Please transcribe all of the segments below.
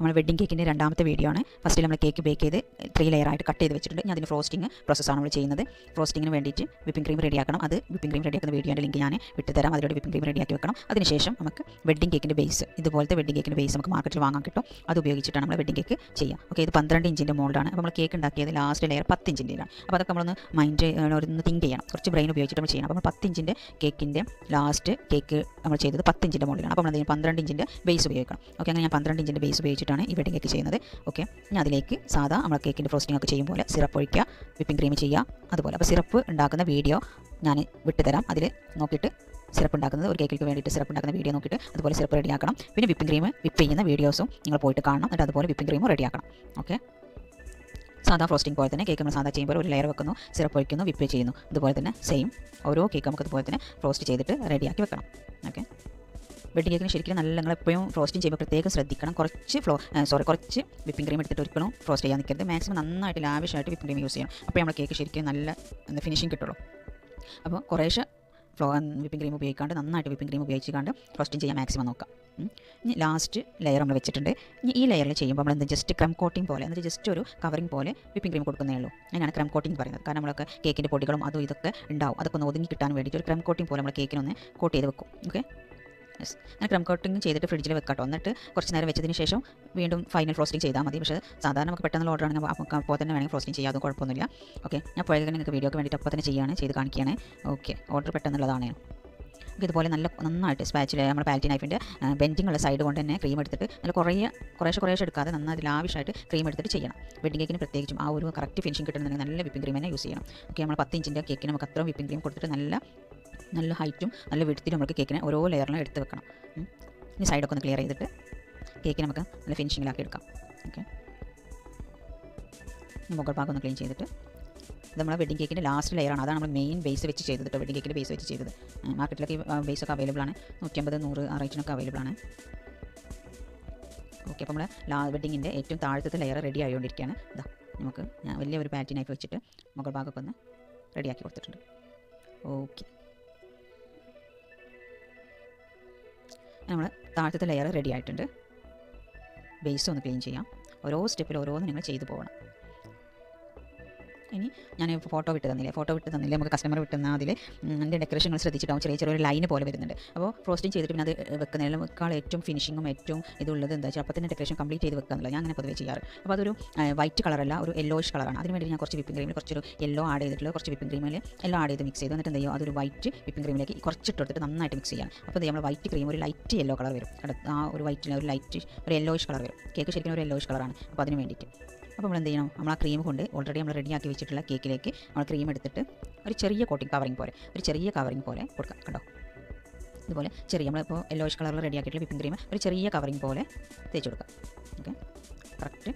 നമ്മൾ വെഡ്ഡിംഗ് കേക്കിൻ്റെ രണ്ടാമത്തെ വീഡിയോ ആണ്. ഫസ്റ്റിൽ നമ്മൾ കേക്ക് ബേക്ക് ചെയ്ത് 3 ലെയറായിട്ട് കട്ട് ചെയ്ത് വെച്ചിട്ടുണ്ട്. ഞാൻ അതിന് ഫ്രോസ്റ്റിംഗ് പ്രോസസ്സാണ് നമ്മൾ ചെയ്യുന്നത്. ഫ്രോസ്റ്റിങ്ങിന് വേണ്ടിയിട്ട് വിപ്പിംഗ് ക്രീം റെഡിയാക്കണം. അത് വിപ്പിംഗ് ക്രീം റെഡിയാക്കുന്ന വീഡിയോൻ്റെ ലിങ്ക് ഞാൻ വിട്ടുതരാം. അതിലൂടെ വിപ്പിംഗ് ക്രീം റെഡിയാക്കി വെക്കണം. അതിനുശേഷം നമുക്ക് വെഡ്ഡിംഗ് കേക്കിൻ്റെ ബേസ്, ഇതുപോലത്തെ വെഡ്ഡിംഗ് കേക്കിൻ്റെ ബേസ് നമുക്ക് മാർക്കറ്റിൽ വാങ്ങാൻ കിട്ടും. അത് ഉപയോഗിച്ചിട്ടാണ് നമ്മൾ വെഡ്ഡിംഗ് കേക്ക് ചെയ്യുക. ഓക്കെ, ഇത് 12 ഇഞ്ചിൻ്റെ മോൾഡാണ്. അപ്പോൾ നമ്മൾ കേക്ക് ഉണ്ടാക്കിയത് ലാസ്റ്റ് ലെയർ 10 ഇഞ്ചിൻ്റെയാണ്. അപ്പോൾ അതൊക്കെ നമ്മളൊന്ന് ഒന്ന് തിങ്ക് ചെയ്യണം. കുറച്ച് ബ്രെയിൻ ഉപയോഗിച്ചിട്ട് നമ്മൾ ചെയ്യണം. അപ്പോൾ നമ്മൾ 10 ഇഞ്ചിൻ്റെ കേക്കിൻ്റെ ലാസ്റ്റ് കേക്ക് നമ്മൾ ചെയ്തത് 10 ഇഞ്ചിൻ്റെ മോളിലാണ്. അപ്പോൾ നമ്മൾ 12 ഇഞ്ചിൻ്റെ ബേസ് ഉപയോഗിക്കണം. ഓക്കെ, അങ്ങനെ ഞാൻ 12 ഇഞ്ചിൻ്റെ ബേസ് ഉപയോഗിച്ചിട്ടാണ് ഈ വെഡ്ഡിംഗ് കേക്ക് ചെയ്യുന്നത്. ഓക്കെ, ഇനി അതിലേക്ക് സാധാ നമ്മൾ കേക്കിൻ്റെ ഫ്രോസ്റ്റിംഗ് ഒക്കെ ചെയ്യും പോലെ സിറപ്പ് ഒഴിക്കുക, വിപ്പിംഗ് ക്രീം ചെയ്യുക അതുപോലെ. അപ്പോൾ സിറപ്പ് ഉണ്ടാക്കുന്ന വീഡിയോ ഞാൻ വിട്ടുതരാം. അതിൽ നോക്കിയിട്ട് സിറപ്പ് ഉണ്ടാക്കുന്നത്, ഒരു കേക്കിലേക്ക് വേണ്ടിയിട്ട് സിറപ്പ് ഉണ്ടാക്കുന്ന വീഡിയോ നോക്കിയിട്ട് അതുപോലെ സിറപ്പ് റെഡിയാക്കണം. പിന്നെ വിപ്പിംഗ് ക്രീം വിപ്പ് ചെയ്യുന്ന വീഡിയോസും നിങ്ങൾ പോയിട്ട് കാണണം. എന്നിട്ട് അതുപോലെ വിപ്പിംഗ് ക്രീമും റെഡിയാക്കണം. ഓക്കെ, സാധാ ഫ്രോസ്റ്റിംഗ് പോലെ തന്നെ കേക്ക് നമ്മൾ സാധാ ചെയ്യുമ്പോൾ ഒരു ലെയർ വെക്കുന്നു, സിറപ്പ് ഒഴിക്കുന്നു, വിപ്പ് ചെയ്യുന്നു. ഇതുപോലെ തന്നെ സെയിം ഓരോ കേക്ക് നമുക്ക് അതുപോലെ തന്നെ ഫ്രോസ്റ്റ് ചെയ്തിട്ട് റെഡിയാക്കി വെക്കണം. ഓക്കെ, വെഡ്ഡിംഗ് കേക്കിന് ശരിക്കും നല്ല നിങ്ങൾ എപ്പോഴും ഫ്രോസ്റ്റിംഗ് ചെയ്യുമ്പോൾ പ്രത്യേകം ശ്രദ്ധിക്കണം. കുറച്ച് വിപ്പിംഗ് ക്രീം എടുത്തിട്ട് ഒരിക്കലും ഫ്രോസ്റ്റ് ചെയ്യാൻ നിൽക്കരുത്. മാക്സിമം നന്നായിട്ട് ലാവിഷായിട്ട് വിപ്പിംഗ് ക്രീം യൂസ് ചെയ്യണം. അപ്പോൾ നമ്മൾ കേക്ക് ശരിക്കും നല്ല ഫിനിഷിംഗ് കിട്ടുള്ളൂ. അപ്പോൾ കുറേശ്ശെ വിപ്പിംഗ് ക്രീം ഉപയോഗിക്കാണ്ട് നന്നായിട്ട് വിപ്പിംഗ് ക്രീം ഉപയോഗിച്ചുകൊണ്ട് ഫ്രോസ്റ്റിംഗ് ചെയ്യാൻ മാക്സിമം നോക്കാം. ഇനി ലാസ്റ്റ് ലെയർ നമ്മൾ വെച്ചിട്ടുണ്ട്. ഇനി ഈ ലെയറിൽ ചെയ്യുമ്പോൾ നമ്മൾ ജസ്റ്റ് ക്രം കോട്ടിംഗ് പോലെ, എന്നിട്ട് ജസ്റ്റ് ഒരു കവറിംഗ് പോലെ വിപ്പിംഗ് ക്രീം കൊടുക്കുന്നേ ഉള്ളൂ. അങ്ങനെയാണ് ക്രം കോട്ടിംഗ് പറയുന്നത്. കാരണം നമ്മളൊക്കെ കേക്കിൻ്റെ പൊടികളും അതും ഇതൊക്കെ ഉണ്ടാവും. അതൊക്കെ ഒന്ന് ഒതുങ്ങി കിട്ടാൻ വേണ്ടിയിട്ട് ഒരു ക്രം കോട്ടിംഗ് പോലെ നമ്മൾ കേക്കിനൊന്ന് കോട്ട് ചെയ്ത് വെക്കും. ഓക്കെ, അങ്ങനെ ക്രം കോട്ടിംഗ് ചെയ്തിട്ട് ഫ്രിഡ്ജിൽ വെക്കാട്ടോ. എന്നിട്ട് കുറച്ച് നേരം വെച്ചതിന് ശേഷം വീണ്ടും ഫൈനൽ ഫ്രോസ്റ്റിംഗ് ചെയ്താൽ മതി. പക്ഷേ സാധാരണ നമുക്ക് പെട്ടെന്നുള്ള ഓർഡർ ആണെങ്കിൽ അപ്പോൾ തന്നെ വേണമെങ്കിൽ ഫ്രോസ്റ്റിംഗ് ചെയ്യാം, അതും കുഴപ്പമൊന്നുമില്ല. ഓക്കെ, ഞാൻ പോയത് നിങ്ങൾക്ക് വീഡിയോക്ക് വേണ്ടിയിട്ട് അപ്പോൾ തന്നെ ചെയ്ത് കാണിക്കുകയാണ്. ഓക്കെ, ഓർഡർ പെട്ടെന്നുള്ളതാണ്. ഇതുപോലെ നന്നായിട്ട് സ്പാച്ചിൽ നമ്മുടെ പാലറ്റി നൈഫിൻ്റെ ബെൻഡിങ് ഉള്ള സൈഡ് കൊണ്ട് തന്നെ ക്രീം എടുത്തിട്ട് നല്ല കുറേശ്ശെ എടുക്കാതെ നന്നായി ലാവിഷായിട്ട് ക്രീം എടുത്തിട്ട് ചെയ്യണം. വെഡ്ഡിംഗ് കേക്കിന് പ്രത്യേകിച്ചും ആ ഒരു കറക്റ്റ് ഫിനിഷിംഗ് കിട്ടുന്നുണ്ടെങ്കിൽ നല്ല വിപ്പിംഗ് ക്രീം തന്നെ യൂസ് ചെയ്യണം. ഓക്കെ, നമ്മൾ 10 ഇഞ്ചിൻ്റെ കേക്കിന് നമുക്ക് അത്രയും വിപ്പിംഗ് ക്രീം കൊടുത്തിട്ട് നല്ല ഹൈറ്റും നല്ല വിഡ്ത്തിലും നമുക്ക് കേക്കിനെ ഓരോ ലെയറിലും എടുത്ത് വെക്കണം. ഇനി സൈഡൊക്കെ ഒന്ന് ക്ലിയർ ചെയ്തിട്ട് കേക്കിന് നമുക്ക് നല്ല ഫിനിഷിങ്ങിലാക്കി എടുക്കാം. ഓക്കെ, മുകൾ ഭാഗം ഒന്ന് ക്ലീൻ ചെയ്തിട്ട് ഇത് നമ്മുടെ വെഡ്ഡിംഗ് കേക്കിൻ്റെ ലാസ്റ്റ് ലെയറാണ്. അതാണ് നമ്മൾ മെയിൻ ബേസ് വെച്ച് ചെയ്തിട്ട് വെഡ്ഡിംഗ് കേക്കിൻ്റെ ബേസ് വെച്ച് ചെയ്തത്. മാർക്കറ്റിലൊക്കെ ബേസൊക്കെ അവൈലബിൾ ആണ്. 150, 100 ആ റേറ്റിനൊക്കെ അവൈലബിൾ ആണ്. ഓക്കെ, അപ്പോൾ നമ്മൾ വെഡ്ഡിങ്ങിൻ്റെ ഏറ്റവും താഴത്തെ ലെയർ റെഡി ആയിക്കൊണ്ടിരിക്കുകയാണ്. ഇതാ നമുക്ക് ഞാൻ വലിയൊരു പാലറ്റി നൈഫ് വെച്ചിട്ട് മുകൾ ഭാഗമൊക്കെ ഒന്ന് റെഡിയാക്കി കൊടുത്തിട്ടുണ്ട്. ഓക്കെ, നമ്മൾ താഴത്തെ ലെയർ റെഡി ആയിട്ടുണ്ട്. ബേസ് ഒന്ന് ക്ലീൻ ചെയ്യാം. ഓരോ സ്റ്റെപ്പിൽ ഓരോന്ന് നിങ്ങൾ ചെയ്തു പോകണം. ഇനി ഞാൻ ഫോട്ടോ വിട്ട് തന്നില്ലേ നമുക്ക് കസ്റ്റമർ വിട്ടുന്ന അതിൽ എൻ്റെ ഡെക്കറേഷനുകൾ ശ്രദ്ധിച്ചിട്ടാവും ചെറിയൊരു ലൈന് പോലെ വരുന്നുണ്ട്. അപ്പോൾ ഫ്രോസ്റ്റിംഗ് ചെയ്തിട്ട് പിന്നെ അത് വെക്കുന്നതിനേക്കാൾ ഏറ്റവും ഫിനിഷിങ്ങും ഏറ്റവും ഇതുള്ളത് എന്താ വെച്ചാൽ അപ്പോൾ തന്നെ ഡെക്കറേഷൻ കംപ്ലീറ്റ് ചെയ്ത് വെക്കാന്നില്ല. ഞാൻ അങ്ങനെ പൊതുവേ ചെയ്യാറ്. അപ്പോൾ അതൊരു വൈറ്റ് കളറല്ല, ഒരു യെല്ലോയിഷ് കളറാണ്. അതിന് വേണ്ടി ഞാൻ കുറച്ച് വിപ്പിംഗ് ക്രീമിൽ കുറച്ചൊരു യെല്ലോ ആഡ് ചെയ്തിട്ടുള്ള കുറച്ച് വിപ്പിംഗ് ക്രീമിൽ എല്ലാം ആഡ് ചെയ്ത് മിക്സ് ചെയ്ത് എന്നിട്ട് എന്ത് ചെയ്യും, അതൊരു വൈറ്റ് വിപ്പിംഗ് ക്രീമിലേക്ക് കുറച്ചിട്ട് കൊടുത്തിട്ട് നന്നായിട്ട് മിക്സ് ചെയ്യാം. അപ്പോൾ നമ്മൾ വൈറ്റ് ക്രീം ഒരു ലൈറ്റ് യെല്ലോ കളർ വരും. ആ ഒരു വൈറ്റിൽ ഒരു യെല്ലോയിഷ് കളർ വരും. കേക്ക് ശരിക്കും ഒരു യെല്ലോയിഷ് കളറാണ്. അപ്പോൾ അതിന് വേണ്ടിയിട്ട് അപ്പോൾ നമ്മൾ എന്ത് ചെയ്യണം, നമ്മൾ ആ ക്രീം കൊണ്ട് ഓൾറെഡി നമ്മൾ റെഡിയാക്കി വെച്ചിട്ടുള്ള കേക്കിലേക്ക് നമ്മൾ ക്രീം എടുത്തിട്ട് ഒരു ചെറിയ കോട്ടിംഗ് കവറിങ് പോലെ കൊടുക്കാം. കണ്ടോ, ഇതുപോലെ നമ്മളിപ്പോൾ യെല്ലോയിഷ് കളറിൽ റെഡിയാക്കിയിട്ടുള്ള വിപ്പിംഗ് ക്രീം ഒരു ചെറിയ കവറിങ് പോലെ തേച്ച് കൊടുക്കാം. ഓക്കെ, കറക്റ്റ്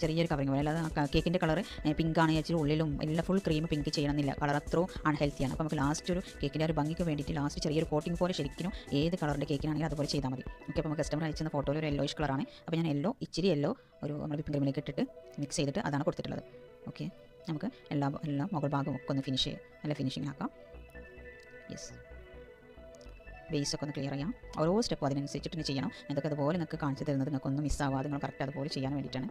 ചെറിയൊരു കവറിങ് പോലെ. അല്ലാതെ കേക്കിൻ്റെ കളർ പിങ്ക് ആണ് വെച്ചാൽ ഉള്ളിലും എല്ലാം ഫുൾ ക്രീം പിങ്ക് ചെയ്യണമെന്നില്ല. കളർ അത്രയും അൺഹെൽത്തിയാണ്. അപ്പോൾ നമുക്ക് ലാസ്റ്റ് ഒരു കേക്കിൻ്റെ ഒരു ഭംഗിക്ക് വേണ്ടിയിട്ട് ലാസ്റ്റ് ചെറിയൊരു കോട്ടിംഗ് പോലെ ശരിക്കും ഏത് കളറിൻ്റെ കേക്കിനാണെങ്കിലും അതുപോലെ ചെയ്താൽ മതി. ഓക്കെ, അപ്പോൾ കസ്റ്റമർ അയച്ചുന്ന ഫോട്ടോയിൽ ഒരു യെല്ലോയിഷ് കളറാണ്. അപ്പോൾ ഞാൻ ഇച്ചിരി യെല്ലോ ഒരു നമ്മൾ വിപ്പിംഗ് ക്രീമിലേക്ക് ഇട്ടിട്ട് മിക്സ് ചെയ്തിട്ട് അതാണ് കൊടുത്തിട്ടുള്ളത്. ഓക്കെ, നമുക്ക് എല്ലാം മുകൾ ഭാഗം ഒക്കെ ഒന്ന് നല്ല ഫിനിഷിംഗ് ആക്കാം. യെസ്, ബേസൊക്കെ ഒന്ന് ക്ലിയർ ചെയ്യാം. ഓരോ സ്റ്റെപ്പും അതിനനുസരിച്ചിട്ട് ചെയ്യണം. ഇതൊക്കെ അതുപോലെ നിങ്ങൾക്ക് കാണിച്ചു തരുന്നത് നിങ്ങൾക്കൊന്നും മിസ്സാവാതെ നിങ്ങൾ കറക്റ്റ് അതുപോലെ ചെയ്യാൻ വേണ്ടിയിട്ടാണ്.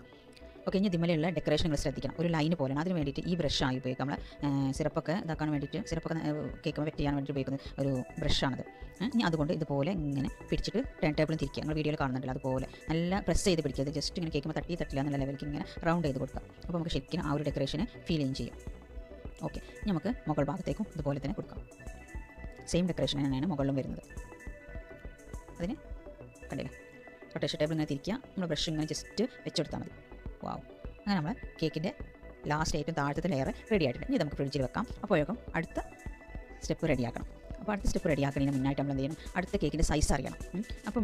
ഓക്കെ, ഇനി ഇതിമേലുള്ള ഡെക്കറേഷനുകൾ ശ്രദ്ധിക്കണം. ഒരു ലൈന് പോലെയാണ്. അതിന് വേണ്ടിയിട്ട് ഈ ബ്രഷാണ് ഉപയോഗിക്കുക. നമ്മൾ സിറപ്പൊക്കെ ഇതാക്കാൻ വേണ്ടിയിട്ട് കേക്ക് വെറ്റ് ചെയ്യാൻ വേണ്ടി ഉപയോഗിക്കുന്ന ഒരു ബ്രഷാണത്. ഇനി അതുകൊണ്ട് ഇതുപോലെ ഇങ്ങനെ പിടിച്ചിട്ട് ടേൺ ടേബിളും തിരിക്കുക. നിങ്ങൾ വീഡിയോയിൽ കാണുന്നുണ്ടല്ലോ, അതുപോലെ നല്ല പ്രസ് ചെയ്ത് പിടിക്കുക. ജസ്റ്റ് ഇങ്ങനെ കേൾക്കുമ്പോൾ തട്ടില്ല എന്നുള്ള ലെവലിലേക്ക് ഇങ്ങനെ റൗണ്ട് ചെയ്ത് കൊടുക്കുക. അപ്പോൾ നമുക്ക് ശരിക്കും ആ ഒരു ഡെക്കറേഷന് ഫീൽ ചെയ്യും. ഓക്കെ, നമുക്ക് മുകൾ ഭാഗത്തേക്കും ഇതുപോലെ തന്നെ കൊടുക്കാം. സെയിം ഡെക്കറേഷൻ തന്നെയാണ് മുകളിലും വരുന്നത്. അതിന് കണ്ടില്ലേ, റൊട്ടേഷൻ ടേബിൾ ഇങ്ങനെ തിരിക്കുക. നമ്മൾ ബ്രഷ് ഇങ്ങനെ ജസ്റ്റ് വെച്ചെടുത്താൽ മതി. വാവ്, അങ്ങനെ നമ്മൾ കേക്കിൻ്റെ ലാസ്റ്റ് ഏറ്റവും താഴത്തെ ലെയർ റെഡി ആയിട്ടുണ്ട്. ഇനി നമുക്ക് ഫ്രിഡ്ജിൽ വെക്കാം. അപ്പോഴേക്കും അടുത്ത സ്റ്റെപ്പ് റെഡിയാക്കണം. അപ്പോൾ അടുത്ത സ്റ്റെപ്പ് റെഡിയാക്കുന്നതിന് മുന്നായിട്ട് നമ്മൾ എന്ത് ചെയ്യണം, അടുത്ത കേക്കിൻ്റെ സൈസ് അറിയണം. അപ്പോൾ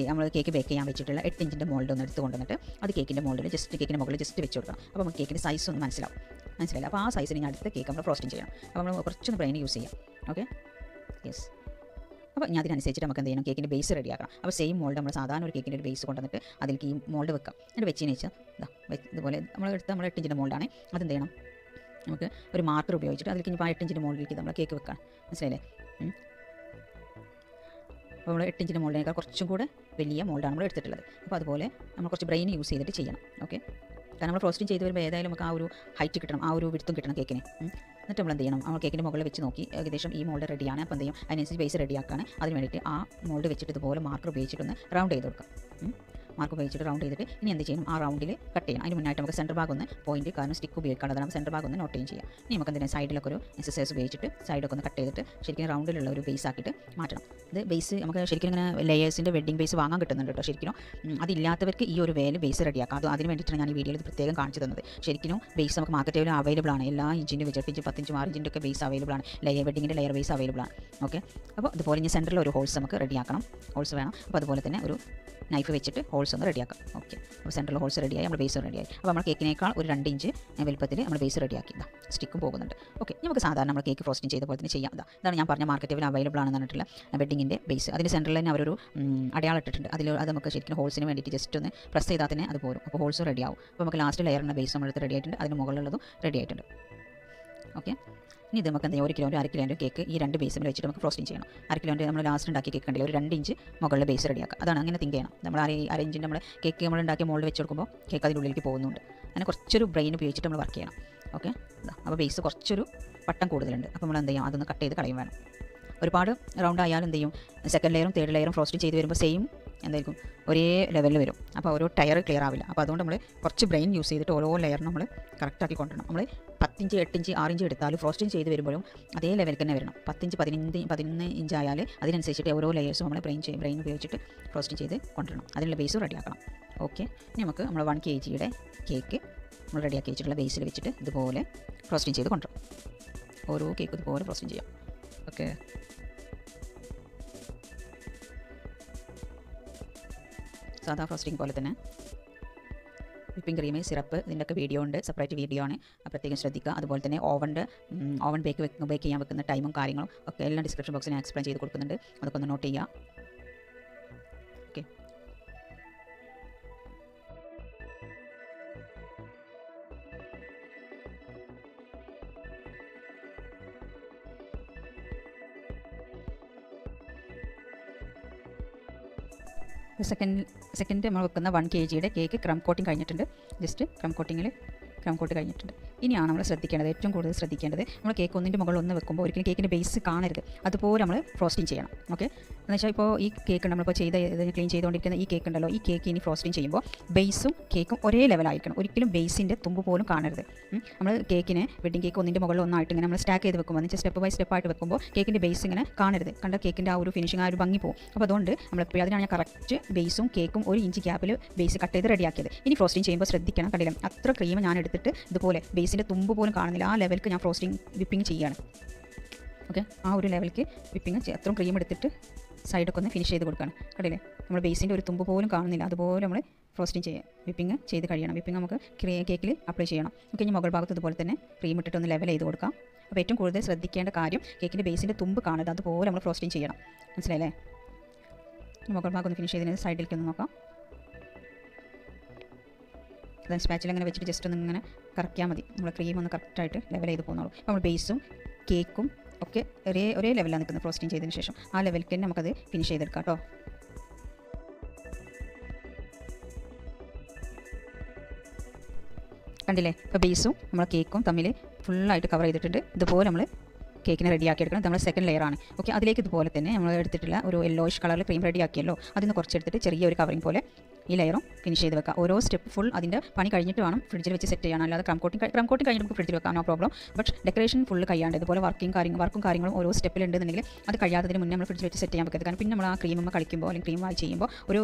നമ്മൾ കേക്ക് ബേക്ക് ചെയ്യാൻ വെച്ചിട്ടുള്ള 8 ഇഞ്ചിൻ്റെ മോൾഡ് ഒന്ന് എടുത്ത് കൊണ്ടുവന്നിട്ട് അത് കേക്കിൻ്റെ മോൾഡിൽ കേക്കിൻ്റെ മുകളിൽ ജസ്റ്റ് വെച്ച് കൊടുക്കണം. അപ്പോൾ നമുക്ക് കേക്കിൻ്റെ സൈസ് ഒന്ന് മനസ്സിലായില്ല. അപ്പോൾ ആ സൈസിന് അടുത്ത കേക്ക് നമ്മൾ ഫ്രോസ്റ്റിംഗ് ചെയ്യണം. അപ്പോൾ നമ്മൾ കുറച്ചൊന്ന് ബ്രെയിൻ യൂസ് ചെയ്യാം. Okay, yes. അപ്പോൾ ഞാൻ അതിനനുസരിച്ചിട്ട് നമുക്ക് എന്ത് ചെയ്യണം, കേക്കിൻ്റെ ബേസ് റെഡിയാക്കണം. അപ്പോൾ സെയിം മോൾഡ് നമ്മൾ സാധാരണ ഒരു കേക്കിൻ്റെ ഒരു ബേസ് കൊണ്ടുവന്നിട്ട് അതിലേക്ക് ഈ മോൾഡ് വെക്കാം. എന്നിട്ട് വെച്ചതിന് ശേഷം ഇതുപോലെ നമ്മൾ 8 ഇഞ്ചിൻ്റെ മോൾഡാണ്. അതെന്ത് ചെയ്യണം, നമുക്ക് ഒരു മാർക്കർ ഉപയോഗിച്ചിട്ട് അതിലേക്ക് ഇപ്പോൾ 8 ഇഞ്ചിൻ്റെ മോൾഡിലേക്ക് നമ്മൾ കേക്ക് വെക്കാം. മനസ്സിലായില്ലേ? അപ്പോൾ നമ്മൾ 8 ഇഞ്ചിൻ്റെ മോൾഡിനേക്കാൾ കുറച്ചും കൂടെ വലിയ മോൾഡാണ് നമ്മൾ എടുത്തിട്ടുള്ളത്. അപ്പോൾ അതുപോലെ നമ്മൾ കുറച്ച് ബ്രെയിൻ യൂസ് ചെയ്തിട്ട് ചെയ്യണം. ഓക്കെ, കാരണം നമ്മൾ ഫ്രോസ്റ്റിംഗ് ചെയ്ത് വരുമ്പോൾ ഏതായാലും നമുക്ക് ആ ഒരു ഹൈറ്റ് കിട്ടണം, ആ ഒരു വിടുത്തും കിട്ടണം കേക്കിന്. എന്നിട്ട് നമ്മൾ എന്ത് ചെയ്യണം, നമ്മൾ കേക്കിൻ്റെ മുകളിൽ വെച്ച് നോക്കി ഏകദേശം ഈ മോൾഡ് റെഡിയാണ്. അപ്പോൾ എന്ത് ചെയ്യും, അതിനനുസരിച്ച് ബേസ് റെഡിയാക്കാണ്. അതിന് വേണ്ടിയിട്ട് ആ മോൾഡ് വെച്ചിട്ട് ഇതുപോലെ മാർക്കർ ഉപയോഗിച്ചിട്ടൊന്ന് റൗണ്ട് ചെയ്ത് കൊടുക്കാം. മാർക്ക് ഉപയോഗിച്ചിട്ട് റൗണ്ട് ചെയ്തിട്ട് ഇനി എന്ത് ചെയ്യണം, ആ റൗണ്ടിൽ കട്ട് ചെയ്യണം. അതിന് മുന്നായിട്ട് നമുക്ക് സെൻറ്റർ ഭാഗം ഒന്ന് പോയിന്റ്, കാരണം സ്റ്റിക്ക് ഉപയോഗിക്കാനുള്ളതാണ്, നമുക്ക് സെൻറ്റർ ഭാഗം ഒന്ന് നോട്ട് ചെയ്യും. ഇനി നമുക്ക് എന്തിനാണ് സൈഡിലൊക്കെ ഒരു എക്സസൈസ് ഉപയോഗിച്ചിട്ട് സൈഡൊക്കെ ഒന്ന് കട്ട് ചെയ്തിട്ട് ശരിക്കും റൗണ്ടിലുള്ള ഒരു ബേസ് ആക്കിയിട്ട് മാറ്റണം. ഇത് ബേസ് നമുക്ക് ശരിക്കും ഇങ്ങനെ ലെയേഴ്സിൻ്റെ വെഡ്ഡിംഗ് ബേസ് വാങ്ങാൻ കിട്ടുന്നുണ്ട് കേട്ടോ. ശരിക്കും അതില്ലാത്തവർക്ക് ഈ ഒരു വേല് ബേസ് റെഡിയാക്കാം. അതിന് വേണ്ടിയിട്ടാണ് ഞാൻ ഈ വീഡിയോയിൽ പ്രത്യേകം കാണിച്ചു തന്നത്. ശരിക്കും ബേസ് നമുക്ക് മാർക്കറ്റിൽ അവൈലബിൾ ആണ്. എല്ലാ ഇഞ്ചിൻ്റെ വെച്ച് 8 ഇഞ്ച് 10 ഇഞ്ച് 6 ഇഞ്ചിൻ്റെ ഒക്കെ ബേസ് അവൈലബിൾ ആണ്. വെഡ്ഡിങ്ങിൻ്റെ ലെയർ ബേസ് അവൈലബിൾ ആണ്. ഓക്കെ, അപ്പോൾ അതുപോലെ ഇനി സെൻറ്ററിൽ ഒരു ഹോൾസ് നമുക്ക് റെഡിയാക്കണം. ഹോൾസ് വേണം. അപ്പോൾ അതുപോലെ തന്നെ ഒരു നൈഫ് വെച്ചിട്ട് ഹോൾസ് ഒന്ന് റെഡിയാക്കാം. ഓക്കെ, അപ്പോൾ സെൻട്രൽ ഹോൾസ് റെഡിയായി, നമ്മൾ ബേസ് റെഡിയായി. അപ്പോൾ നമ്മൾ കേക്കിനേക്കാൾ ഒരു 2 ഇഞ്ച് വലുപ്പത്തിൽ നമ്മൾ ബേസ് റെഡിയാക്കി. സ്റ്റിക്കും പോകുന്നുണ്ട്. ഓക്കെ, നമുക്ക് സാധാരണ നമ്മൾ കേക്ക് ഫ്രോസ്റ്റിംഗ് ചെയ്ത പോലെ തന്നെ ചെയ്യാം. ഇതാണ് ഞാൻ പറഞ്ഞ മാർക്കറ്റിൽ അവൈലബിൾ ആണെന്ന് പറഞ്ഞിട്ടുള്ള വെഡ്ഡിങ്ങിൻ്റെ ബേസ്. അതിന് സെൻട്രൽ തന്നെ അവരൊരു അടയാളം ഇട്ടിട്ടുണ്ട്. അത് നമുക്ക് ശരിക്കും ഹോൾസിന് വേണ്ടിയിട്ട് ജസ്റ്റ് ഒന്ന് പ്രസ് ചെയ്താൽ തന്നെ അത് പോരും. അപ്പോൾ ഹോൾസ് റെഡിയാവും. അപ്പോൾ നമുക്ക് ലാസ്റ്റ് ലെയറിൻ്റെ ബേസ് നമ്മളെടുത്ത് റെഡി ആയിട്ടുണ്ട്. അതിന് മുകളിലുള്ളതും റെഡി ആയിട്ടുണ്ട്. ഓക്കെ, ഇനി ഇത് നമുക്ക് എന്തെങ്കിലും 1 കിലോൻ്റെ 1/2 കിലോൻ്റെ കേക്ക് ഈ 2 ബേസിൽ വെച്ചിട്ട് നമുക്ക് ഫ്രോസ്റ്റിംഗ് ചെയ്യണം. 1/2 കിലോൻ്റെ നമ്മൾ ലാസ്റ്റ് ഉണ്ടാക്കിയ കേക്ക് ഉണ്ടെങ്കിൽ ഒരു 2 ഇഞ്ച് മുകളിൽ ബേസ് റെഡിയാക്കുക. അതാണ് അങ്ങനെ തിങ്ക് ചെയ്യണം. നമ്മൾ 1/2 ഇഞ്ചിൻ്റെ നമ്മൾ കേക്ക് നമ്മൾ ഉണ്ടാക്കിയ മോൾഡ് വെച്ച് കൊടുക്കുമ്പോൾ കേക്ക് അതിൻ്റെ ഉള്ളിലേക്ക് പോകുന്നുണ്ട്. അങ്ങനെ കുറച്ചൊരു ബ്രെയിൻ ഉപയോഗിച്ചിട്ട് നമ്മൾ വർക്ക് ചെയ്യണം. ഓക്കെ, അപ്പോൾ ബേസ് കുറച്ചൊരു വട്ടം കൂടുതലുണ്ട്. അപ്പോൾ നമ്മൾ എന്ത് ചെയ്യും, അതൊന്ന് കട്ട് ചെയ്ത് കളയും വേണം. ഒരുപാട് റൗണ്ട് ആയാലും എന്ത് ചെയ്യും, സെക്കൻഡ് ലെയറും തേർഡ് ലെയറും ഫ്രോസ്റ്റിംഗ് ചെയ്ത് വരുമ്പോൾ സെയിം എന്തായിരിക്കും, ഒരേ ലെവലിൽ വരും. അപ്പോൾ ഓരോ ടയർ ക്ലിയർ ആവില്ല. അപ്പോൾ അതുകൊണ്ട് നമ്മൾ കുറച്ച് ബ്രെയിൻ യൂസ് ചെയ്തിട്ട് ഓരോ ലെയർ നമ്മൾ കറക്റ്റാക്കി കൊണ്ടുവരണം. നമ്മൾ 10 ഇഞ്ച് 8 ഇഞ്ച് 6 ഇഞ്ച് എടുത്താലും ഫ്രോസ്റ്റിംഗ് ചെയ്ത് വരുമ്പോഴും അതേ ലെവലിൽ തന്നെ വരണം. 10 ഇഞ്ച് 11 ഇഞ്ച് ആയാൽ അതിനനുസരിച്ചിട്ട് ഓരോ ലെയേഴ്സും നമ്മൾ ബ്രെയിൻ ഉപയോഗിച്ചിട്ട് ഫ്രോസ്റ്റിംഗ് ചെയ്ത് കൊണ്ടുവരണം. അതിനുള്ള ബേസ് റെഡിയാക്കണം. ഓക്കെ, ഇനി നമുക്ക് നമ്മൾ 1 kgയുടെ കേക്ക് നമ്മൾ റെഡിയാക്കി വെച്ചിട്ടുള്ള ബേസിൽ വെച്ചിട്ട് ഇതുപോലെ ഫ്രോസ്റ്റിംഗ് ചെയ്ത് കൊണ്ടുവരണം. ഓരോ കേക്ക് ഇതുപോലെ ഫ്രോസ്റ്റിംഗ് ചെയ്യാം. ഓക്കെ, സാധാ ഫ്രോസ്റ്റിംഗ് പോലെ തന്നെ വിപ്പിംഗ് ക്രീം, സിറപ്പ്, ഇതിൻ്റെയൊക്കെ വീഡിയോ ഉണ്ട്, സെപ്പറേറ്റ് വീഡിയോ ആണ്, പ്രത്യേകം ശ്രദ്ധിക്കുക. അതുപോലെ തന്നെ ഓവൻ ബേക്ക് ചെയ്യാൻ വെക്കുന്ന ടൈമും കാര്യങ്ങളും ഒക്കെ എല്ലാം ഡിസ്ക്രിപ്ഷൻ ബോക്സിൽ ഞാൻ എക്സ്പ്ലെയിൻ ചെയ്ത് കൊടുക്കുന്നുണ്ട്. അതൊക്കെ ഒന്ന് നോട്ട് ചെയ്യുക. ഓക്കെ, സെക്കൻഡ് നമ്മൾ വെക്കുന്ന 1 kgയുടെ കേക്ക് ക്രം കോട്ടിങ് കഴിഞ്ഞിട്ടുണ്ട്. ജസ്റ്റ് ക്രം കോട്ട് കഴിഞ്ഞിട്ടുണ്ട്. ഇനിയാണ് നമ്മൾ ശ്രദ്ധിക്കേണ്ടത്, ഏറ്റവും കൂടുതൽ ശ്രദ്ധിക്കേണ്ടത്, നമ്മൾ കേക്ക് ഒന്നിൻ്റെ മുകളിൽ ഒന്ന് വെക്കുമ്പോൾ ഒരിക്കലും കേക്കിൻ്റെ ബേസ് കാണരുത്. അതുപോലെ നമ്മൾ ഫ്രോസ്റ്റിംഗ് ചെയ്യണം. ഓക്കെ, എന്ന് വെച്ചാൽ ഇപ്പോൾ ഈ കേക്ക് നമ്മളിപ്പോൾ ക്ലീൻ ചെയ്തുകൊണ്ടിരിക്കുന്ന ഈ കേക്ക് ഉണ്ടല്ലോ, ഈ കേക്ക് ഇനി ഫ്രോസ്റ്റിംഗ് ചെയ്യുമ്പോൾ ബേസും കേക്കും ഒരേ ലെവലായിരിക്കണം. ഒരിക്കലും ബേസിൻ്റെ തുമ്പ് പോലും കാണരുത്. നമ്മൾ കേക്കിനെ വെഡ്ഡിംഗ് കേക്ക് ഒന്നിൻ്റെ മുകളിൽ ഒന്നായിട്ട് ഇങ്ങനെ നമ്മൾ സ്റ്റാക്ക് ചെയ്ത് വെക്കുമ്പോൾ, എന്ന് വെച്ചാൽ സ്റ്റെപ്പ് ബൈ സ്റ്റെപ്പായിട്ട് വെക്കുമ്പോൾ കേക്കിൻ്റെ ബേസ് ഇങ്ങനെ കാണരുത്. കണ്ട കേക്കിൻ്റെ ആ ഒരു ഫിനിഷിങ്, ആ ഒരു ഭംഗി പോകും. അപ്പോൾ അതുകൊണ്ട് നമ്മളെപ്പോഴും അതിനാണ് ഞാൻ കറക്റ്റ് ബേസും കേക്കും 1 ഇഞ്ച് ഗ്യാപ്പിൽ ബേസ് കട്ട് ചെയ്ത് റെഡിയാക്കിയത്. ഇനി ഫ്രോസ്റ്റിംഗ് ചെയ്യുമ്പോൾ ശ്രദ്ധിക്കണം. കണ്ടില്ല, അത്ര ക്രീം ഞാൻ എടുത്തിട്ട് ഇതുപോലെ ബേസിൻ്റെ തുമ്പ് പോലും കാണുന്നില്ല. ആ ലെവലിക്ക് ഞാൻ വിപ്പിംഗ് ചെയ്യാണ്. ഓക്കെ, ആ ഒരു ലെവലിക്ക് വിപ്പിംഗ് അത്രയും ക്രീം എടുത്തിട്ട് സൈഡൊക്കെ ഒന്ന് ഫിനിഷ് ചെയ്ത് കൊടുക്കുകയാണ്. കണ്ടില്ലേ, നമ്മൾ ബേസിൻ്റെ ഒരു തുമ്പ് പോലും കാണുന്നില്ല. അതുപോലെ നമ്മൾ ഫ്രോസ്റ്റിംഗ് ചെയ്യുക, വിപ്പിംഗ് ചെയ്ത് കഴിയണം. വിപ്പിംഗ് നമുക്ക് കേക്കിൽ അപ്ലൈ ചെയ്യണം. ഓക്കെ, ഇനി മുകൾ ഭാഗത്ത് ഇതുപോലെ തന്നെ ക്രീം ഇട്ടിട്ട് ഒന്ന് ലെവൽ ചെയ്ത് കൊടുക്കാം. അപ്പോൾ ഏറ്റവും കൂടുതൽ ശ്രദ്ധിക്കേണ്ട കാര്യം കേക്കിൻ്റെ ബേസിൻ്റെ തുമ്പ് കാണരുത്. അതുപോലെ നമ്മൾ ഫ്രോസ്റ്റിംഗ് ചെയ്യണം. മനസ്സിലായില്ലേ? മുകൾ ഭാഗം ഒന്ന് ഫിനിഷ് ചെയ്തതിന് സൈഡിലേക്ക് ഒന്ന് നോക്കാം. അതായത് സ്പാച്ചിൽ അങ്ങനെ വെച്ചിട്ട് ജസ്റ്റ് ഒന്ന് ഇങ്ങനെ കറക്കിയാൽ മതി. നമ്മൾ ക്രീം ഒന്ന് കറക്റ്റായിട്ട് ലെവൽ ചെയ്ത് പോകുന്നുള്ളൂ. അപ്പോൾ നമ്മൾ ബേസും കേക്കും ഒക്കെ ഒരേ ലെവലാണ് നിൽക്കുന്നത്. ഫ്രോസ്റ്റിംഗ് ചെയ്തതിന് ശേഷം ആ ലെവലിലേക്ക് തന്നെ നമുക്കത് ഫിനിഷ് ചെയ്തെടുക്കാം കേട്ടോ. കണ്ടില്ലേ, ഇപ്പോൾ ബേസും നമ്മൾ കേക്കും തമ്മിൽ ഫുള്ളായിട്ട് കവർ ചെയ്തിട്ടുണ്ട്. ഇതുപോലെ നമ്മൾ കേക്കിനെ റെഡിയാക്കി എടുക്കണം. നമ്മൾ സെക്കൻഡ് ലെയറാണ്. ഓക്കെ, അതിലേക്ക് ഇതുപോലെ തന്നെ നമ്മൾ എടുത്തിട്ടുള്ള ഒരു യെല്ലോയിഷ് കളറിൽ ക്രീം റെഡിയാക്കിയല്ലോ, അതിന് കുറച്ചെടുത്തിട്ട് ചെറിയൊരു കവറിങ് പോലെ ഈ ലെയറും ഫിനിഷ് ചെയ്ത് വെക്കുക. ഓരോ സ്റ്റെപ്പ് ഫുൾ അതിൻ്റെ പണി കഴിഞ്ഞിട്ട് വേണം ഫ്രിഡ്ജിൽ വെച്ച് സെറ്റ് ചെയ്യണം. അല്ലാതെ ക്രം കോട്ടിങ് കഴിഞ്ഞിട്ട് നമുക്ക് ഫ്രിഡ്ജിൽ വെക്കാം, no problem. But decoration full കഴിയാണ്ട് ഇതുപോലെ വർക്കും കാര്യങ്ങളും ഓരോ സ്റ്റെപ്പിലുണ്ടെന്നുണ്ടെങ്കിൽ അത് കഴിയാത്തതിന് മുന്നേ നമ്മൾ ഫ്രിഡ്ജിൽ വെച്ച് സെറ്റ് ചെയ്യാൻ വെക്കരുത്. കാരണം പിന്നെ നമ്മൾ ആ ക്രീം കളിക്കുമ്പോൾ അല്ലെങ്കിൽ ക്രീം ചെയ്യുമ്പോൾ ഒരു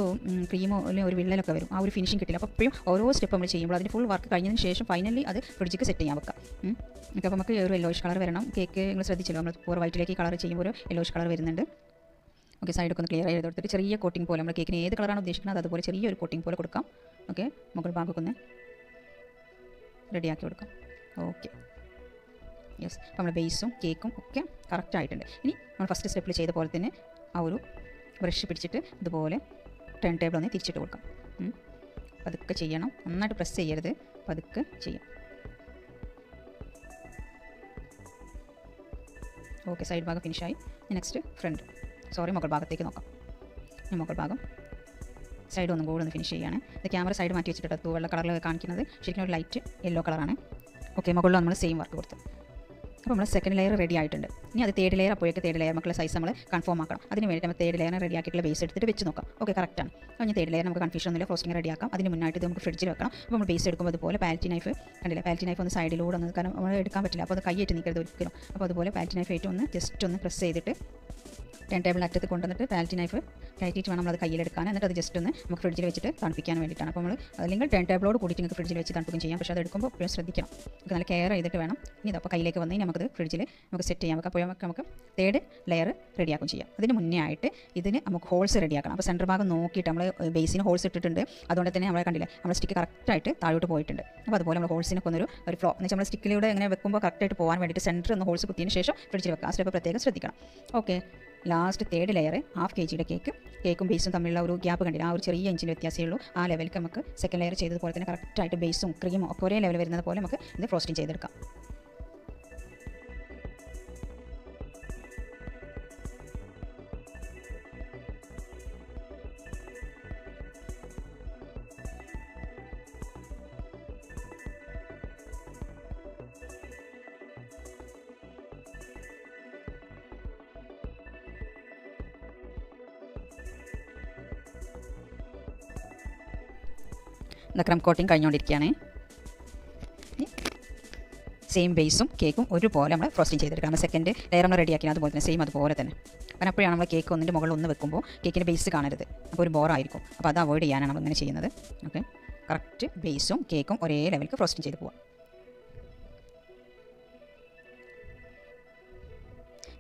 ക്രീമോ അല്ലെങ്കിൽ ഒരു വിള്ളലൊക്കെ വരും, ആ ഒരു ഫിനിഷിംഗ് കിട്ടില്ല. അപ്പോൾ എപ്പോഴും ഓരോ സ്റ്റെപ്പ് നമ്മൾ ചെയ്യുമ്പോൾ അതിന് ഫുൾ വർക്ക് കഴിഞ്ഞതിന് ശേഷം ഫൈനലി അത് ഫ്രിഡ്ജിക്ക് സെറ്റ് ചെയ്യാൻ വെക്കാം. ഓക്കെ, അപ്പോൾ നമുക്ക് ഒരു യെല്ലോയിഷ് കളർ വരണം. കേക്ക് നിങ്ങൾ ശ്രദ്ധിച്ചല്ലോ, നമ്മൾ പൂർ വൈറ്റിലേക്ക് കളർ ചെയ്യുമ്പോൾ ഒരു യെല്ലോയിഷ് കളർ വരുന്നുണ്ട്. ഓക്കെ, സൈഡൊക്കെ ഒന്ന് ക്ലിയർ ചെയ്ത് കൊടുത്തിട്ട് ചെറിയ കോട്ടിംഗ് പോലെ നമ്മൾ കേക്കിന് ഏത് കളറാണ് ഉദ്ദേശിക്കുന്നത് അതുപോലെ ചെറിയൊരു കോട്ടിംഗ് പോലെ കൊടുക്കാം. ഓക്കെ, മുകൾ ഭാഗമൊക്കെ ഒന്ന് റെഡിയാക്കി കൊടുക്കാം. ഓക്കെ, യെസ്, അപ്പോൾ നമ്മുടെ ബേസും കേക്കും ഒക്കെ കറക്റ്റ് ആയിട്ടുണ്ട്. ഇനി നമ്മൾ ഫസ്റ്റ് സ്റ്റെപ്പിൽ ചെയ്ത പോലെ തന്നെ ആ ഒരു ബ്രഷ് പിടിച്ചിട്ട് ഇതുപോലെ ടേൺ ടേബിൾ ഒന്ന് തിരിച്ചിട്ട് കൊടുക്കാം. പതുക്കെ ചെയ്യണം, നന്നായിട്ട് പ്രസ് ചെയ്യരുത്, പതുക്കെ ചെയ്യാം. ഓക്കെ, സൈഡ് ഭാഗം ഫിനിഷായി. നെക്സ്റ്റ് മുകൾ ഭാഗത്തേക്ക് നോക്കാം. ഈ മുകൾ ഭാഗം സൈഡ് ഒന്നും കൂടെ ഒന്ന് ഫിനിഷ് ചെയ്യുകയാണ്. ഇത് ക്യാമറ സൈഡ് മാറ്റി വെച്ചിട്ട് തൂവെള്ള കളറിൽ കാണിക്കുന്നത് ശരിക്കും ഒരു ലൈറ്റ് യെല്ലോ കളറാണ്. ഓക്കെ, മുകളിൽ നമ്മൾ സെയിം വർക്ക് കൊടുത്തു. അപ്പോൾ നമ്മൾ സെക്കൻഡ് ലെയർ റെഡി ആയിട്ടുണ്ട്. ഇനി അത് തേർഡ് ലെയർ അപ്പോഴേക്ക് തേർഡ് ലെയർ മക്കളുടെ സൈസ് നമ്മൾ കൺഫേം ആക്കണം. അതിന് വേണ്ടി നമ്മൾ തേർഡ് ലെയർ റെഡി ആക്കിയിട്ടുള്ള ബേസ് എടുത്തിട്ട് വെച്ച് നോക്കാം. ഓക്കെ, കറക്റ്റാണ്. അപ്പോൾ തേർഡ് ലെയർ നമുക്ക് കൺഫ്യൂഷൻ ഒന്നുമില്ല, ഫ്രോസ്റ്റിംഗ് റെഡിയാക്കാം. അതിന് മുന്നായിട്ട് ഇത് നമുക്ക് ഫ്രിഡ്ജിൽ വെക്കണം. അപ്പോൾ നമ്മൾ ബേസ് എടുക്കുമ്പോൾ അതുപോലെ പാലറ്റി നൈഫ് കണ്ടില്ല, പാലറ്റി നൈഫ് ഒന്ന് സൈഡിലൂടെ ഒന്ന്, കാരണം നമ്മൾ എടുക്കാൻ പറ്റില്ല, അപ്പോൾ അത് കൈയിട്ട് നിൽക്കരുത് ഒരിക്കലും. അപ്പോൾ അതുപോലെ പാലറ്റി നൈഫ് ആയിട്ട് ഒന്ന് ജസ്റ്റ് ഒന്ന് പ്രസ് ചെയ്തിട്ട് ടേൺ ടേബിൾ അറ്റത്ത് കൊണ്ടുവന്നിട്ട് പാലറ്റി നൈഫ് കയറ്റിയിട്ട് വേണം നമ്മളത് കയ്യിലെടുക്കാൻ. എന്നിട്ട് അത് ജസ്റ്റ് ഒന്ന് നമുക്ക് ഫ്രിഡ്ജിൽ വെച്ചിട്ട് തണുപ്പിക്കാൻ വേണ്ടിയിട്ടാണ്. അപ്പോൾ നമ്മൾ അല്ലെങ്കിൽ ടേൺ ടേബിളോട് കൂടിയിട്ട് നിങ്ങൾക്ക് ഫ്രിഡ്ജിൽ വെച്ച് തണുപ്പിക്കും ചെയ്യാം. പക്ഷേ അത് എടുക്കുമ്പോൾ എപ്പോഴും ശ്രദ്ധിക്കണം, നമുക്ക് നല്ല കെയർ ചെയ്തിട്ട് വേണം. ഇനി അപ്പോൾ കയ്യിലേക്ക് വന്ന് നമുക്കത് ഫ്രിഡ്ജിൽ നമുക്ക് സെറ്റ് ചെയ്യാം. അപ്പോൾ നമുക്ക് തേർഡ് ലെയർ റെഡിയാക്കും ചെയ്യാം. അതിന് മുന്നേ ആയിട്ട് ഇതിന് നമുക്ക് ഹോൾസ് റെഡിയാക്കണം. അപ്പോൾ സെൻറ്റർ ഭാഗം നോക്കിയിട്ട് നമ്മൾ ബേസിന് ഹോൾസ് ഇട്ടിട്ടുണ്ട്. അതുകൊണ്ട് തന്നെ നമ്മളെ കണ്ടില്ലേ, നമ്മൾ സ്റ്റിക്ക് കറക്റ്റായിട്ട് താഴോട്ട് പോയിട്ടുണ്ട്. അപ്പോൾ അതുപോലെ നമ്മൾ ഹോൾസിനൊക്കെ ഒരു ഫ്ലോ എന്ന് വെച്ചാൽ നമ്മൾ സ്റ്റിക്കിലൂടെ ഇങ്ങനെ വെക്കുമ്പോൾ കറക്റ്റായിട്ട് പോകാൻ വേണ്ടിയിട്ട് സെൻറ്റർ ഒന്ന് ഹോൾസ് കുത്തിയതിന് ശേഷം ഫ്രിഡ്ജിൽ വെക്കാം. ആ സ്റ്റെപ്പ് പ്രത്യേകം ശ്രദ്ധിക്കണം. Okay, last third layer 1/2 kg കേക്കും ബേസും തമ്മിലുള്ള ഒരു ഗ്യാപ്പ് കണ്ടില്ല, ആ ഒരു ചെറിയ ഇഞ്ചിൻ്റെ വ്യത്യാസമേ ഉള്ളൂ. ആ ലെവലിലേക്ക് നമുക്ക് സെക്കൻഡ് ലെയർ ചെയ്തതുപോലെ തന്നെ കറക്റ്റായിട്ട് ബേസും ക്രീമും ഒക്കെ ഒരേ ലെവൽ വരുന്നത് പോലെ നമുക്ക് ഇത് ഫ്രോസ്റ്റിംഗ് ചെയ്തെടുക്കാം. ക്രം കോട്ടിങ് കഴിഞ്ഞുകൊണ്ടിരിക്കുകയാണ്. സെയിം ബേസും കേക്കും ഒരുപോലെ നമ്മൾ ഫ്രോസ്റ്റിംഗ് ചെയ്തെടുക്കണം. നമ്മൾ സെക്കൻഡ് ലെയർ നമ്മൾ റെഡിയാക്കിയാൽ അതുപോലെ തന്നെ സെയിം അതുപോലെ തന്നെ. കാരണം അപ്പോഴാണ് നമ്മൾ കേക്ക് ഒന്നിൻ്റെ മുകളിൽ ഒന്ന് വെക്കുമ്പോൾ കേക്കിൻ്റെ ബേസ് കാണരുത്, അപ്പോൾ ഒരു ബോറായിരിക്കും. അപ്പോൾ അത് അവോയ്ഡ് ചെയ്യാനാണ് നമ്മൾ ഇങ്ങനെ ചെയ്യുന്നത്. ഓക്കെ, കറക്റ്റ് ബേസും കേക്കും ഒരേ ലെവലിൽ ഫ്രോസ്റ്റിംഗ് ചെയ്ത് പോകാം.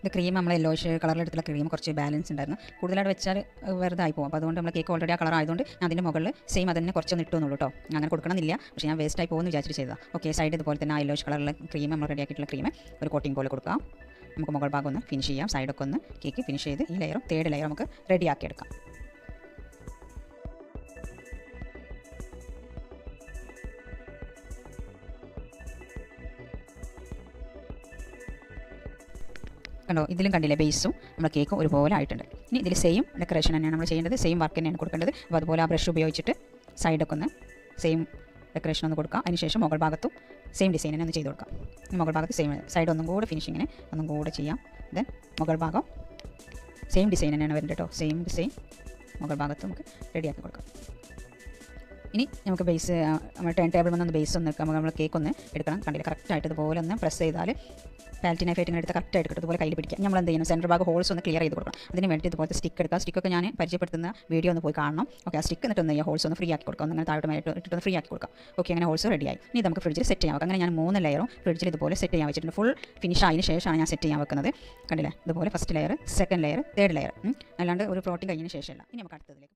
ഇത് ക്രീം നമ്മൾ യെല്ലോയിഷ് കളറിലെടുത്തുള്ള ക്രീം കുറച്ച് ബാലൻസ് ഉണ്ടായിരുന്നു, കൂടുതലായിട്ട് വെച്ചാൽ വെറുതെ ആയി പോകും. അപ്പോൾ അതുകൊണ്ട് നമ്മൾ കേക്ക് ഓൾറെഡി ആ കളർ ആയതുകൊണ്ട് ഞാൻ അതിൻ്റെ മുകളിൽ സെയിം അതിനെ കുറച്ചൊന്ന് ഇട്ടുന്നുള്ളൂ കേട്ടോ. അങ്ങനെ കൊടുക്കണമെന്നില്ല, പക്ഷേ ഞാൻ വേസ്റ്റ് ആയി പോകുമെന്ന് വിചാരിച്ചിട്ട് ചെയ്തതാണ്. ഓക്കെ, സൈഡ് ഇതുപോലെ തന്നെ ആ യെല്ലോയിഷ് കളറിലെ ക്രീം നമ്മൾ റെഡിയാക്കിയിട്ടുള്ള ക്രീം ഒരു കോട്ടിംഗ് പോലെ കൊടുക്കാം. നമുക്ക് മുകൾ ഭാഗം ഒന്ന് ഫിനിഷ് ചെയ്യാം, സൈഡൊക്കെ ഒന്ന് കേക്ക് ഫിനിഷ് ചെയ്ത് ഈ ലെയറും തേർഡ് ലെയർ നമുക്ക് റെഡിയാക്കിയെടുക്കാം. കണ്ടോ, ഇതിലും കണ്ടില്ലേ ബേസും നമ്മൾ കേക്കും ഒരുപോലെ ആയിട്ടുണ്ട്. ഇനി ഇതിൽ സെയിം ഡെക്കറേഷൻ തന്നെയാണ് നമ്മൾ ചെയ്യേണ്ടത്, സെയിം വർക്ക് തന്നെയാണ് കൊടുക്കേണ്ടത്. അപ്പോൾ അതുപോലെ ആ ബ്രഷ് ഉപയോഗിച്ചിട്ട് സൈഡൊക്കെ ഒന്ന് സെയിം ഡെക്കറേഷൻ ഒന്ന് കൊടുക്കാം. അതിനുശേഷം മുകൾ ഭാഗത്തും സെയിം ഡിസൈൻ തന്നെ ഒന്ന് ചെയ്ത് കൊടുക്കാം. മുകൾ ഭാഗത്ത് സെയിം സൈഡ് ഒന്നും കൂടെ ഫിനിഷിങ്ങിന് ഒന്നും കൂടെ ചെയ്യാം. ദെൻ മുകൾ ഭാഗം സെയിം ഡിസൈൻ തന്നെയാണ് വരുന്നത് കേട്ടോ, സെയിം ഡിസൈൻ മുകൾ ഭാഗത്ത് നമുക്ക് റെഡിയാക്കി കൊടുക്കാം. ഇനി നമുക്ക് ബേസ് നമ്മൾ ടേൺ ടേബിൾ വന്ന് ബേസ് ഒന്ന് നമ്മൾ കേക്ക് ഒന്ന് എടുക്കണം. കണ്ടില്ല, കറക്റ്റായിട്ട് ഇതുപോലെ ഒന്ന് പ്രസ് ചെയ്താൽ പാലറ്റി നൈഫ് ആയിട്ട് എടുത്ത് കറക്റ്റായിട്ട് കിട്ടും. ഇതുപോലെ കയ്യിൽ പിടിക്കാം. നമ്മൾ എന്ത് ചെയ്യണം, സെൻറ്റർ ഭാഗം ഹോൾസ് ഒന്ന് ക്ലിയർ ചെയ്ത് കൊടുക്കണം. അതിന് വേണ്ടി ഇതുപോലത്തെ സ്റ്റിക്ക് എടുക്കുക. സ്റ്റിക്കൊക്കെ ഞാൻ പരിചയപ്പെടുത്തുന്ന വീഡിയോ ഒന്ന് പോയി കാണണം. ഓക്കെ, ആ സ്റ്റിക്ക് എന്നിട്ട് ഒന്ന് ഹോൾസ് ഒന്ന് ഫ്രീ ആക്കി കൊടുക്കാം. അങ്ങനെ താഴോട്ട് ഇട്ടിട്ട് ഫ്രീ ആക്കി കൊടുക്കാം. ഓക്കെ, അങ്ങനെ ഹോൾസ് റെഡിയായി. ഇനി നമുക്ക് ഫ്രിഡ്ജിൽ സെറ്റ് ചെയ്യാം. അങ്ങനെ ഞാൻ 3 ലെയറും ഫ്രിഡ്ജിൽ ഇതുപോലെ സെറ്റ് ചെയ്യാൻ വെച്ചിട്ടുണ്ട്. ഫുൾ ഫിനിഷ് ആയതിന് ശേഷമാണ് ഞാൻ സെറ്റ് ചെയ്യാൻ വെക്കുന്നത്. കണ്ടില്ലേ, ഇതുപോലെ first layer, second layer, third layer, അല്ലാണ്ട് ഒരു ഫ്ലോട്ടിങ് കഴിഞ്ഞതിന് ശേഷമല്ല. ഇനി നമുക്ക് അടുത്തതിലേക്ക്